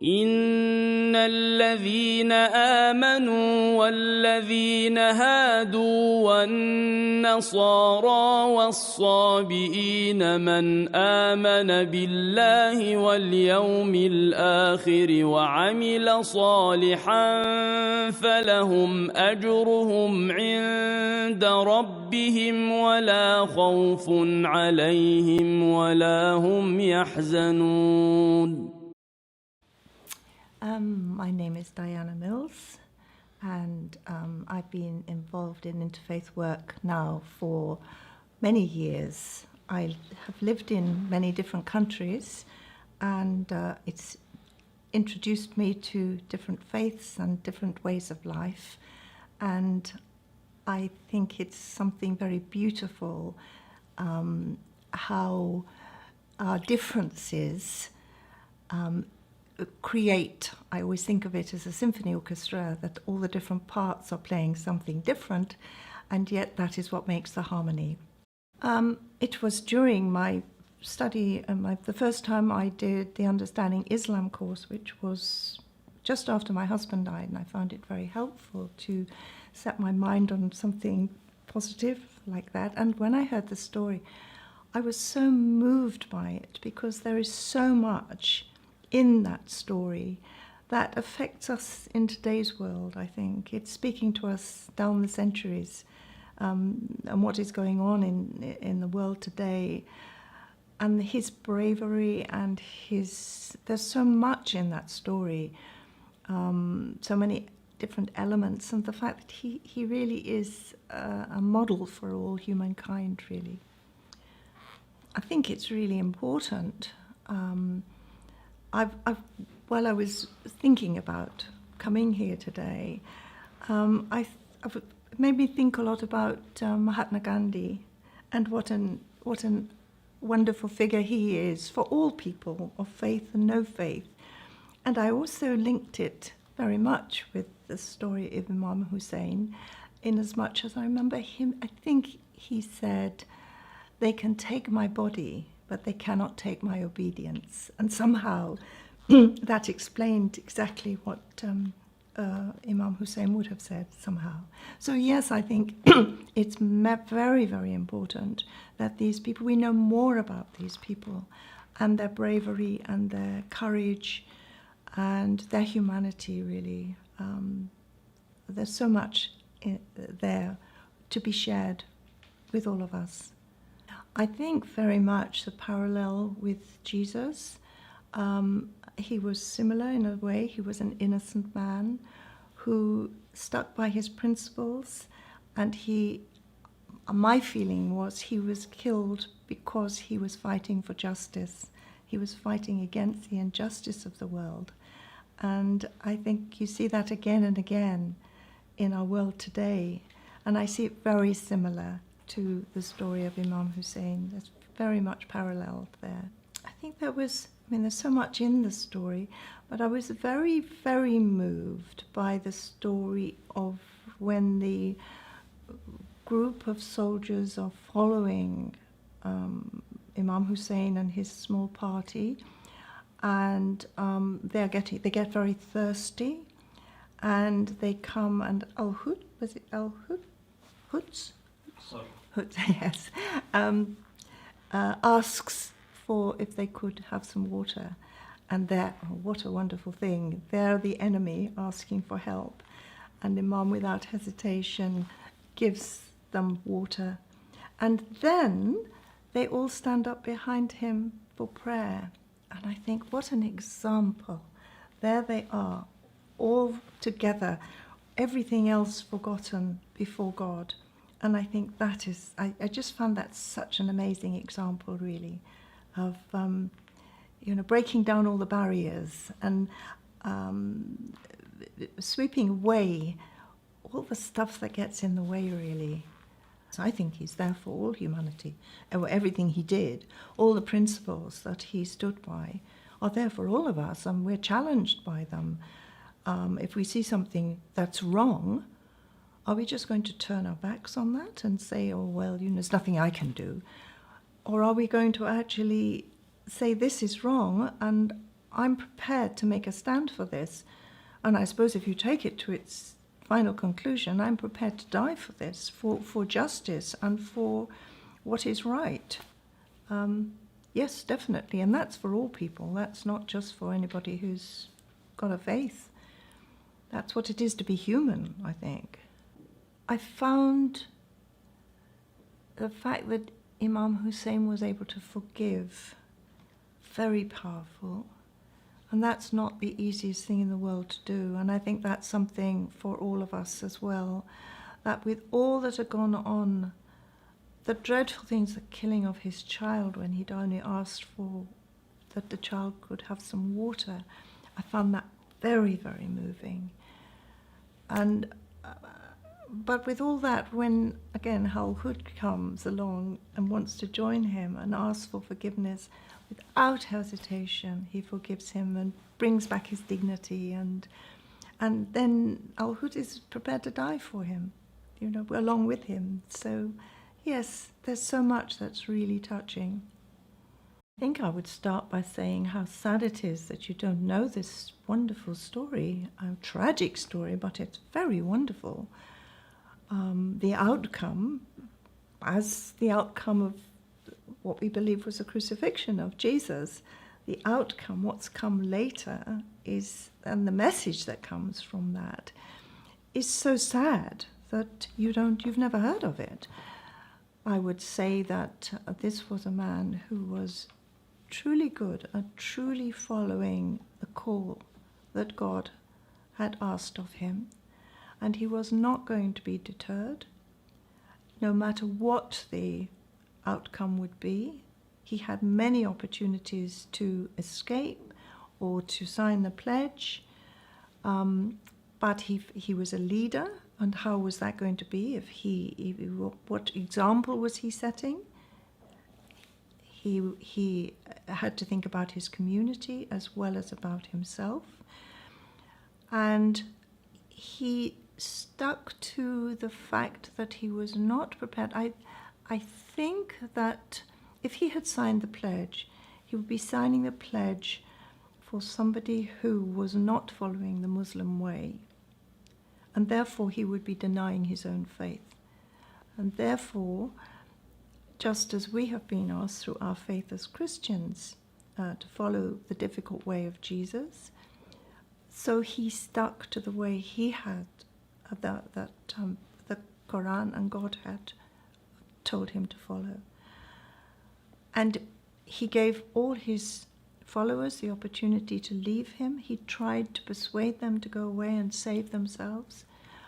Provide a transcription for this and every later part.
إن الذين آمنوا والذين هادوا والنصارى والصابئين من آمن بالله واليوم الآخر وعمل صالحا فلهم أجرهم عند ربهم ولا خوف عليهم ولا هم يحزنون. My name is Diana Mills, and I've been involved in interfaith work now for many years. I have lived in many different countries, and it's introduced me to different faiths and different ways of life. And I think it's something very beautiful how our differences create, I always think of it as a symphony orchestra, that all the different parts are playing something different, and yet that is what makes the harmony. It was during my study, the first time I did the Understanding Islam course, which was just after my husband died, and I found it very helpful to set my mind on something positive like that. And when I heard the story, I was so moved by it, because there is so much in that story that affects us in today's world, I think. It's speaking to us down the centuries, and what is going on in the world today, and his bravery and there's so much in that story, so many different elements, and the fact that he really is a model for all humankind, really. I think it's really important. While I was thinking about coming here today, it made me think a lot about Mahatma Gandhi, and what an wonderful figure he is for all people of faith and no faith. And I also linked it very much with the story of Imam Hussain, in as much as I remember him, I think he said, "They can take my body, but they cannot take my obedience." And somehow that explained exactly what Imam Hussain would have said somehow. So yes, I think it's very, very important that these people, we know more about these people and their bravery and their courage and their humanity, really. There's so much there to be shared with all of us. I think very much the parallel with Jesus. He was similar in a way. He was an innocent man who stuck by his principles, and my feeling was he was killed because he was fighting for justice. He was fighting against the injustice of the world. And I think you see that again and again in our world today. And I see it very similar to the story of Imam Hussain. There's very much paralleled there. I think there's so much in the story, but I was very, very moved by the story of when the group of soldiers are following Imam Hussain and his small party, and they get very thirsty, and they come, and Al-Hud, was it Al-Hud? Hud's? Hud, yes. Asks for if they could have some water, and what a wonderful thing. They're the enemy asking for help, and Imam, without hesitation, gives them water, and then they all stand up behind him for prayer. And I think, what an example. There they are, all together, everything else forgotten before God. And I think that is, I just found that such an amazing example, really, of breaking down all the barriers and sweeping away all the stuff that gets in the way, really. So I think he's there for all humanity. Everything he did, all the principles that he stood by are there for all of us, and we're challenged by them. If we see something that's wrong, are we just going to turn our backs on that and say, oh, well, there's nothing I can do? Or are we going to actually say this is wrong, and I'm prepared to make a stand for this. And I suppose if you take it to its final conclusion, I'm prepared to die for this, for justice and for what is right. Yes, definitely. And that's for all people. That's not just for anybody who's got a faith. That's what it is to be human, I think. I found the fact that Imam Hussain was able to forgive very powerful. And that's not the easiest thing in the world to do. And I think that's something for all of us as well. That with all that had gone on, the dreadful things, the killing of his child when he'd only asked for that the child could have some water, I found that very, very moving. And but with all that, when again Hal Hood comes along and wants to join him and asks for forgiveness, without hesitation he forgives him and brings back his dignity, and then Al Hood is prepared to die for him, you know, along with him. So yes, there's so much that's really touching. I think I would start by saying how sad it is that you don't know this wonderful story, a tragic story, but it's very wonderful. The outcome, as the outcome of what we believe was the crucifixion of Jesus, the outcome, what's come later, is, and the message that comes from that, is so sad that you've never heard of it. I would say that this was a man who was truly good and truly following the call that God had asked of him. And he was not going to be deterred, no matter what the outcome would be. He had many opportunities to escape or to sign the pledge, but he was a leader, and how was that going to be what example was he setting? He had to think about his community as well as about himself, and he stuck to the fact that he was not prepared. I think that if he had signed the pledge, he would be signing the pledge for somebody who was not following the Muslim way, and therefore he would be denying his own faith. And therefore, just as we have been asked through our faith as Christians to follow the difficult way of Jesus, so he stuck to the way he had, that the Quran and God had told him to follow. And he gave all his followers the opportunity to leave him. He tried to persuade them to go away and save themselves,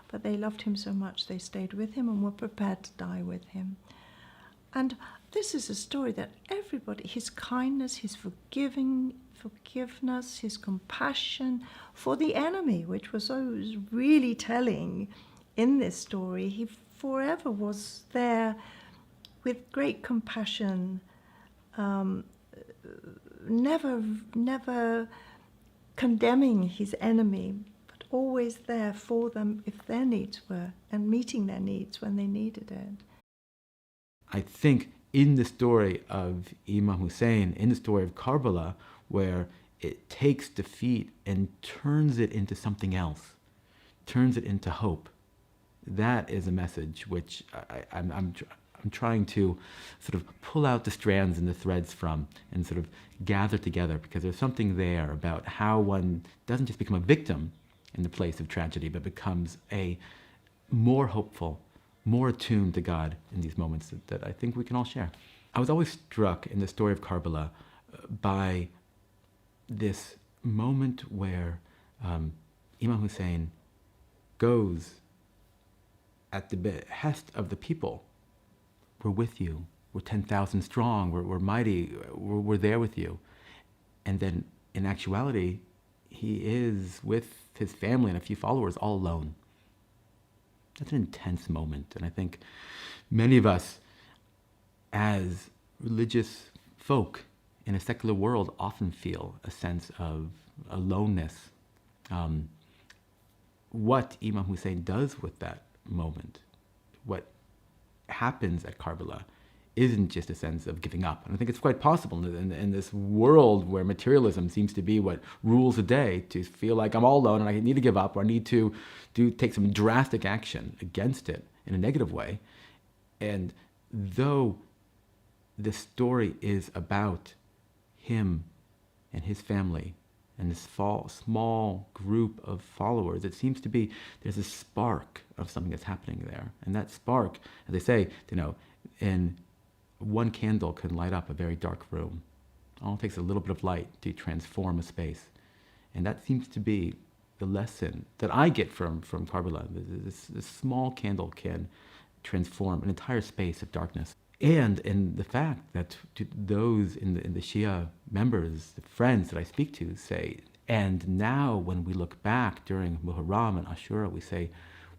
but they loved him so much they stayed with him and were prepared to die with him. And this is a story that everybody, his kindness, his forgiveness, his compassion for the enemy, which was so really telling in this story, he forever was there with great compassion, never condemning his enemy, but always there for them if their needs were, and meeting their needs when they needed it. I think in the story of Imam Hussain, in the story of Karbala, where it takes defeat and turns it into something else, turns it into hope, that is a message which I'm trying to sort of pull out the strands and the threads from and sort of gather together, because there's something there about how one doesn't just become a victim in the place of tragedy, but becomes a more hopeful, more attuned to God in these moments that I think we can all share. I was always struck in the story of Karbala by this moment where Imam Hussain goes at the behest of the people. We're with you. We're 10,000 strong. We're mighty. We're there with you. And then in actuality, he is with his family and a few followers all alone. That's an intense moment. And I think many of us, as religious folk in a secular world, often feel a sense of aloneness. What Imam Hussain does with that moment, what happens at Karbala, isn't just a sense of giving up. And I think it's quite possible in this world where materialism seems to be what rules the day, to feel like I'm all alone and I need to give up, or I need to take some drastic action against it in a negative way. And though the story is about him and his family and this small group of followers, it seems to be there's a spark of something that's happening there. And that spark, as they say, in one candle can light up a very dark room. It all takes a little bit of light to transform a space. And that seems to be the lesson that I get from Karbala. This small candle can transform an entire space of darkness. And in the fact that to those in the Shia members, the friends that I speak to, say, and now when we look back during Muharram and Ashura, we say,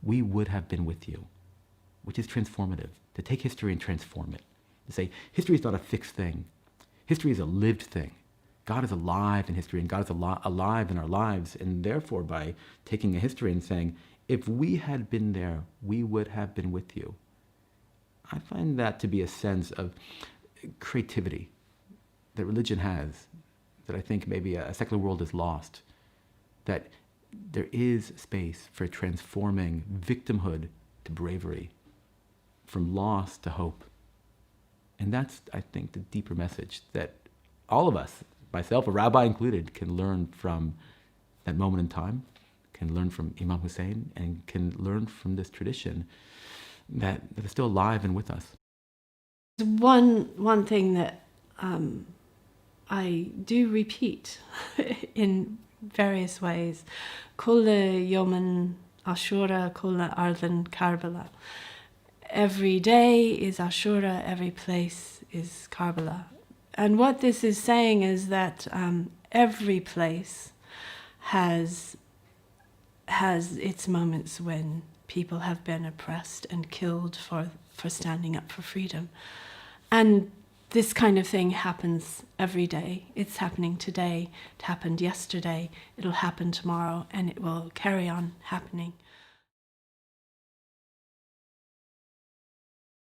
we would have been with you, which is transformative, to take history and transform it. To say, history is not a fixed thing. History is a lived thing. God is alive in history, and God is alive in our lives. And therefore, by taking a history and saying, if we had been there, we would have been with you, I find that to be a sense of creativity that religion has, that I think maybe a secular world is lost, that there is space for transforming victimhood to bravery, from loss to hope. And that's, I think, the deeper message that all of us, myself, a rabbi included, can learn from that moment in time, can learn from Imam Hussain, and can learn from this tradition that is still alive and with us. One thing that I do repeat in various ways, Kulla Yawman Ashura, Kulla Ardan Karbala. Every day is Ashura, every place is Karbala. And what this is saying is that every place has its moments when people have been oppressed and killed for standing up for freedom. And this kind of thing happens every day. It's happening today, it happened yesterday, it'll happen tomorrow, and it will carry on happening.